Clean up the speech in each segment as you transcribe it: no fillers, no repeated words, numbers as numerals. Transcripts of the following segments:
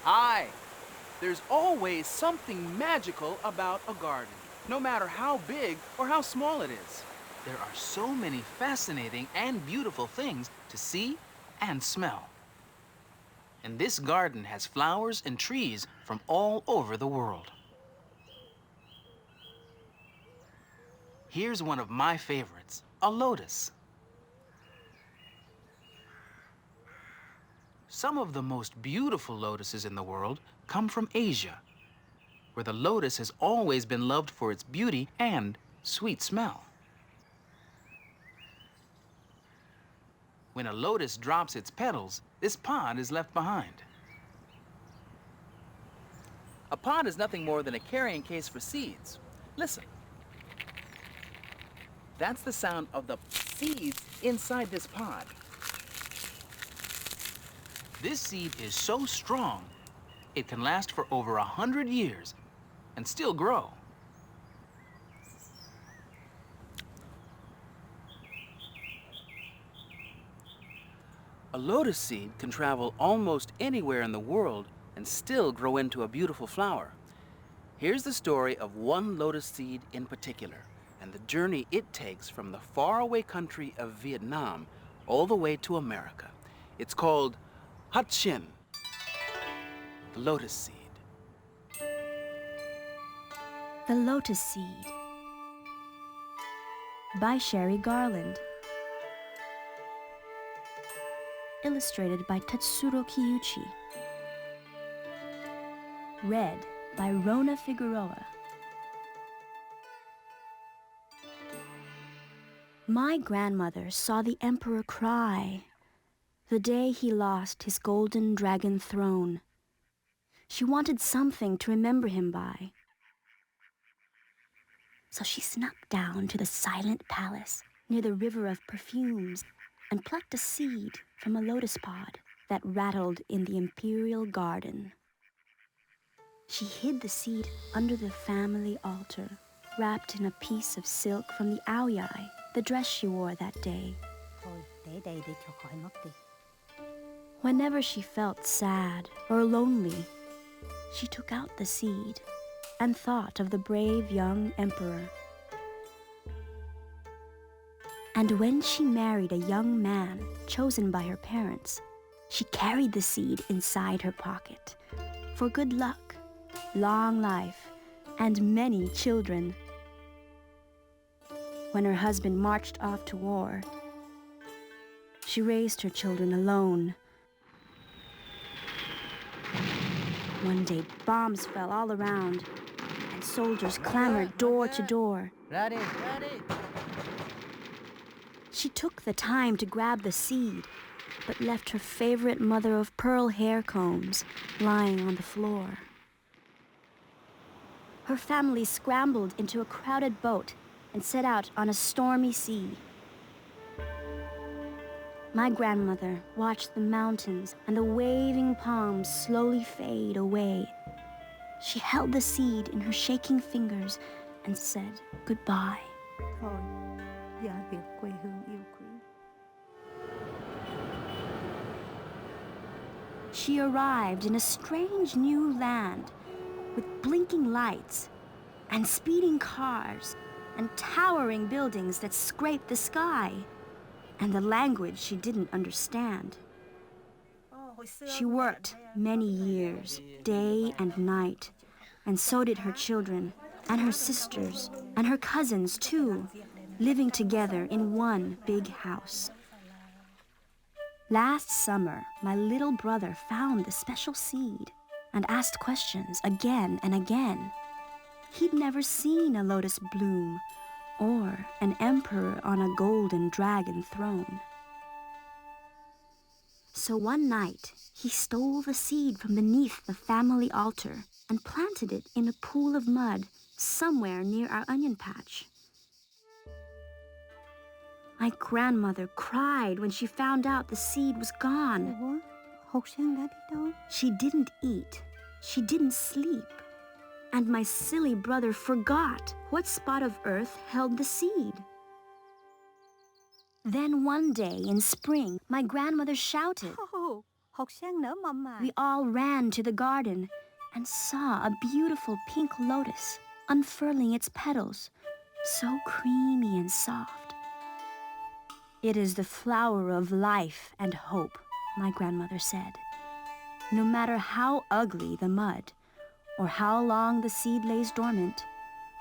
Hi! There's always something magical about a garden, no matter how big or how small it is. There are so many fascinating and beautiful things to see and smell. And this garden has flowers and trees from all over the world. Here's one of my favorites, a lotus. Some of the most beautiful lotuses in the world come from Asia, where the lotus has always been loved for its beauty and sweet smell. When a lotus drops its petals, this pod is left behind. A pod is nothing more than a carrying case for seeds. Listen. That's the sound of the seeds inside this pod. This seed is so strong, it can last for over 100 years and still grow. A lotus seed can travel almost anywhere in the world and still grow into a beautiful flower. Here's the story of one lotus seed in particular, and the journey it takes from the faraway country of Vietnam all the way to America. It's called Hat Chin, the lotus seed. The Lotus Seed by Sherry Garland. Illustrated by Tetsuro Kiyuchi. Read by Rona Figueroa. My grandmother saw the emperor cry the day he lost his golden dragon throne. She wanted something to remember him by. So she snuck down to the silent palace near the river of perfumes and plucked a seed from a lotus pod that rattled in the imperial garden. She hid the seed under the family altar, wrapped in a piece of silk from the aoyai, the dress she wore that day. Whenever she felt sad or lonely, she took out the seed and thought of the brave young emperor. And when she married a young man chosen by her parents, she carried the seed inside her pocket for good luck, long life, and many children. When her husband marched off to war, she raised her children alone. One day, bombs fell all around, and soldiers clamored door to door. Ready. She took the time to grab the seed, but left her favorite mother-of-pearl hair combs lying on the floor. Her family scrambled into a crowded boat and set out on a stormy sea. My grandmother watched the mountains and the waving palms slowly fade away. She held the seed in her shaking fingers and said goodbye. She arrived in a strange new land with blinking lights and speeding cars and towering buildings that scraped the sky and a language she didn't understand. She worked many years, day and night, and so did her children and her sisters and her cousins too, living together in one big house. Last summer, my little brother found the special seed and asked questions again and again. He'd never seen a lotus bloom or an emperor on a golden dragon throne. So one night, he stole the seed from beneath the family altar and planted it in a pool of mud somewhere near our onion patch. My grandmother cried when she found out the seed was gone. She didn't eat. She didn't sleep. And my silly brother forgot what spot of earth held the seed. Then one day in spring, my grandmother shouted, We all ran to the garden and saw a beautiful pink lotus unfurling its petals, so creamy and soft. It is the flower of life and hope, my grandmother said. No matter how ugly the mud or how long the seed lays dormant,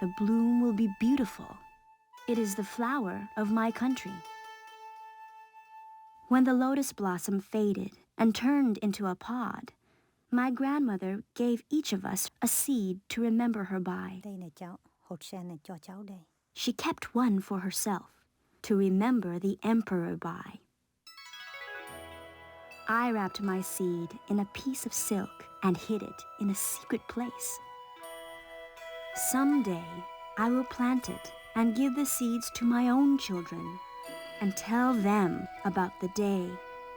the bloom will be beautiful. It is the flower of my country. When the lotus blossom faded and turned into a pod, my grandmother gave each of us a seed to remember her by. She kept one for herself, to remember the emperor by. I wrapped my seed in a piece of silk and hid it in a secret place. Someday, I will plant it and give the seeds to my own children and tell them about the day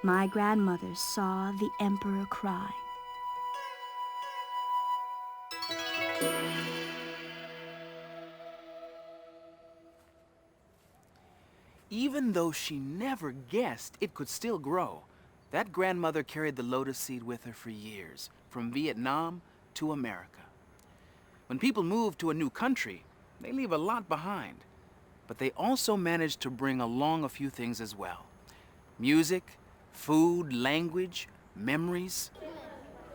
my grandmother saw the emperor cry. Even though she never guessed it could still grow, that grandmother carried the lotus seed with her for years, from Vietnam to America. When people move to a new country, they leave a lot behind, but they also manage to bring along a few things as well. Music, food, language, memories,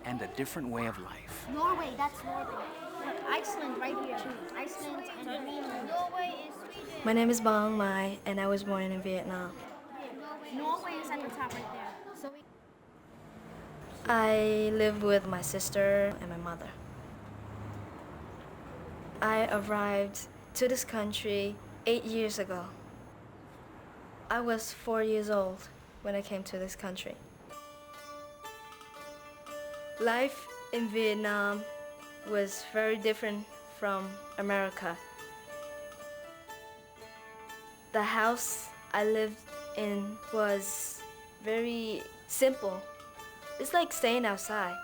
and a different way of life. Norway, that's Norway. Look, Iceland right here. Iceland and Greenland. Norway is Sweden. My name is Bang Mai, and I was born in Vietnam. Norway is at the top right there. So I live with my sister and my mother. I arrived to this country 8 years ago. I was 4 years old when I came to this country. Life in Vietnam was very different from America. The house I lived in was very simple. It's like staying outside.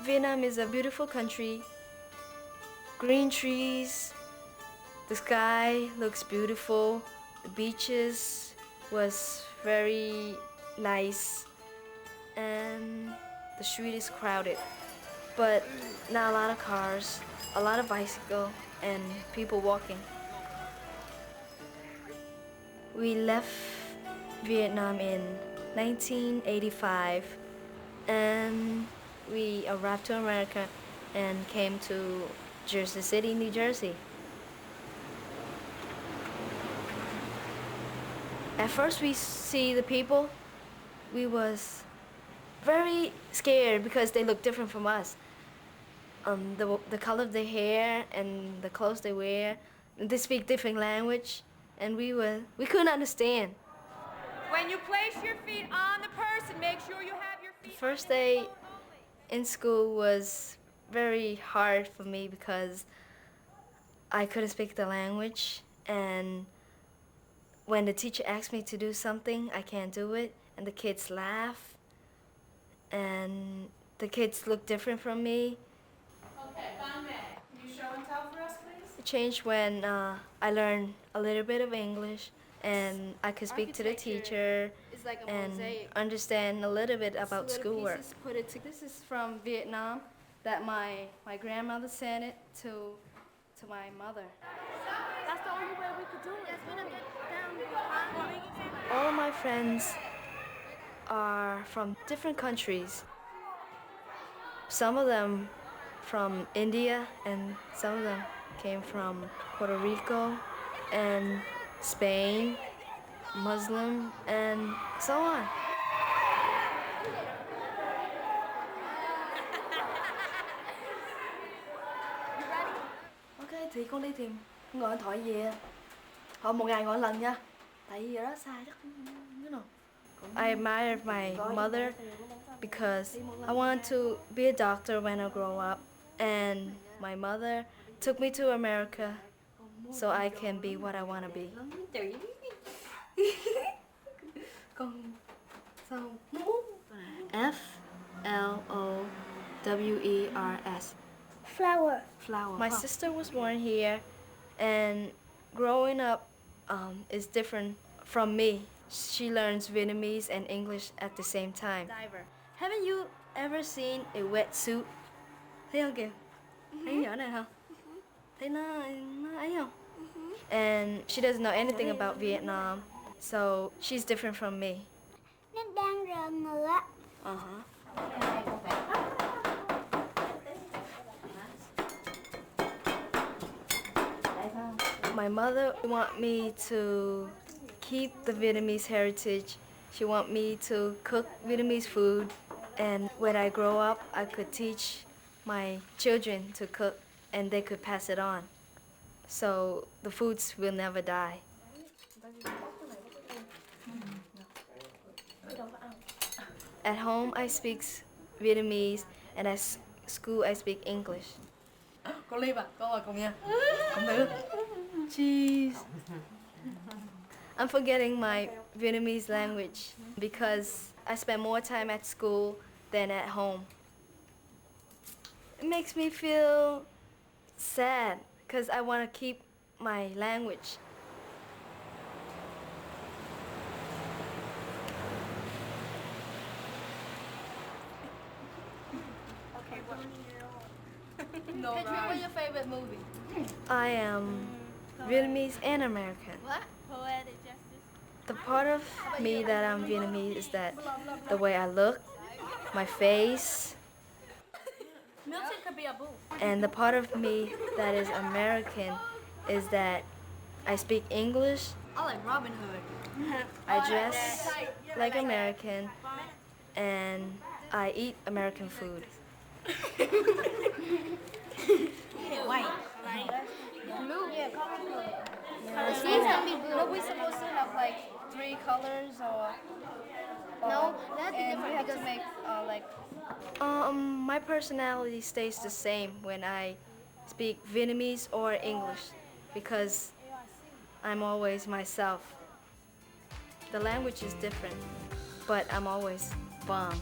Vietnam is a beautiful country. Green trees, the sky looks beautiful. The beaches was very nice, and the street is crowded, but not a lot of cars, a lot of bicycles, and people walking. We left Vietnam in 1985, and we arrived to America and came to Jersey City, New Jersey. At first we see the people, we was very scared because they look different from us. The color of their hair and the clothes they wear, they speak different language, and we couldn't understand. When you place your feet on the person, make sure you have your feet. The first day in school was very hard for me because I couldn't speak the language, and when the teacher asked me to do something, I can't do it, and the kids laugh, and the kids look different from me. Okay, Bonnet, can you show and tell for us, please? It changed when I learned a little bit of English, and I could speak to the teacher It's like a and mosaic. understand a little bit about Little schoolwork. pieces put it together. This is from Vietnam that my grandmother sent it to my mother. that's the only way we could do it. Yes, we don't get down. All of my friends are from different countries. Some of them from India, and some of them came from Puerto Rico and Spain, Muslim, and so on. Ok, thì con đi tìm gọi điện thoại về. Họ một ngày gọi lần nha. Tại vì ở đó xa chắc không know. I admire my mother because I want to be a doctor when I grow up, and my mother took me to America so I can be what I want to be. Con sao? Flowers. Flower. Flower. My sister was born here, and growing up is different from me. She learns Vietnamese and English at the same time. Diver. Haven't you ever seen a wetsuit? Thấy không kìa? Thấy nhỏ này không? Thấy nó ấy không? And she doesn't know anything about Vietnam, so she's different from me. Nó đang rờ ngựa. My mother want me to keep the Vietnamese heritage. She want me to cook Vietnamese food, and when I grow up, I could teach my children to cook and they could pass it on. So the foods will never die. At home, I speak Vietnamese, and at school, I speak English. Con Liv à, con ngồi cùng nha. Không được. Cheese. I'm forgetting my Vietnamese language because I spend more time at school than at home. It makes me feel sad because I want to keep my language. What's your favorite movie? I am Vietnamese and American. What? Poetic justice. The part of me that I'm Vietnamese is that the way I look, my face, Milton could be a boo. and the part of me that is American is that I speak English, I like Robin Hood. I dress like American, and I eat American food. Blue. Yeah, color blue. These can be blue. Are we supposed to have like 3 colors or? No, that'd be And we different have because to make like. My personality stays the same when I speak Vietnamese or English because I'm always myself. The language is different, but I'm always bomb.